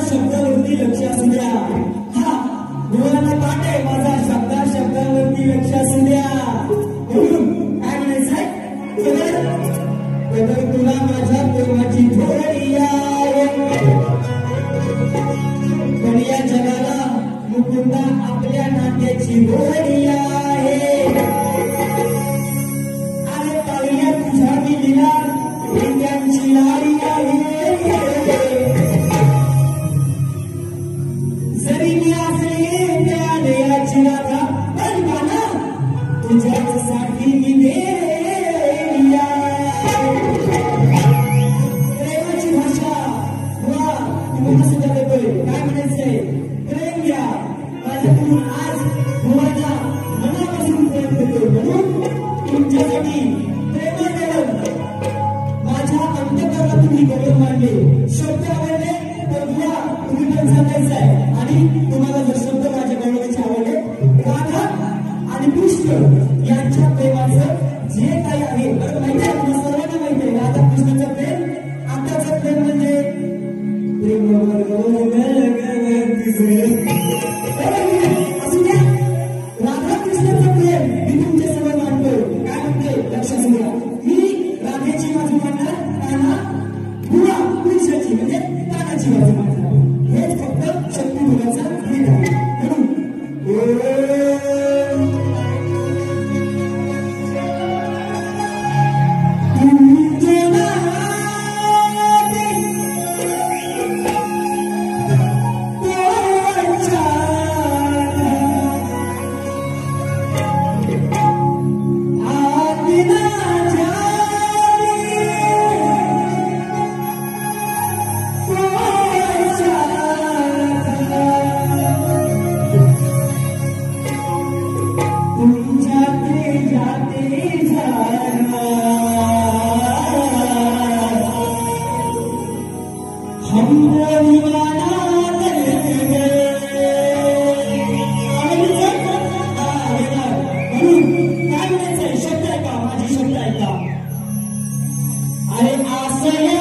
शब्दावरती लक्ष असू द्या. हा मुलांना पाठ आहे माझा शब्दावरती लक्ष असू द्या. म्हणून काय म्हणायचंय कदर तुला माझ्या प्रेमाची थोडी आहे. पण या जगाला मुकुंदा आपल्या नात्याची गोडी आहे. अरे पाहिल्या तुझ्या दिलीला त्यांची लाडी आहे. जरी मी असले त्या देयाची राधा पण मला तुझ्यासाठी मी देया. प्रेमाची भाषा वा तुम्हाला सुद्धा देतोय. काय म्हणायचंय प्रेम घ्या माझ्याकडून आज तुम्हाला मनापासून प्रेम देतोय. म्हणून तुमच्यासाठी प्रेमाने माझ्या अंतकरणातून ही गौरव मांडले. शब्द आवडले तर बुवा तुम्ही पण सांगायचं आहे. आणि तुम्हाला जर शब्द माझ्या गौरवाचे आवडले राधा आणि कृष्ण यांच्या प्रेमाचं जे काही आहे बरं माहिती आहे तुम्हाला सर्वांना माहिती आहे. राधा कृष्णाचं प्रेम आताचं प्रेम म्हणजे प्रेम असू द्या. राधा कृष्णाचं प्रेम मी तुमच्या समोर मांडतोय. काय म्हणते लक्षात घ्या. मी राधेची बाजू मांडणार कान्हा बुवा कृष्णाची म्हणजे कानाची बाजू मांडणार. हेच फक्त शक्ती मुलाचा भेद आहे. म्हणून शब्द आहे का माझी शब्द आहे का. अरे असं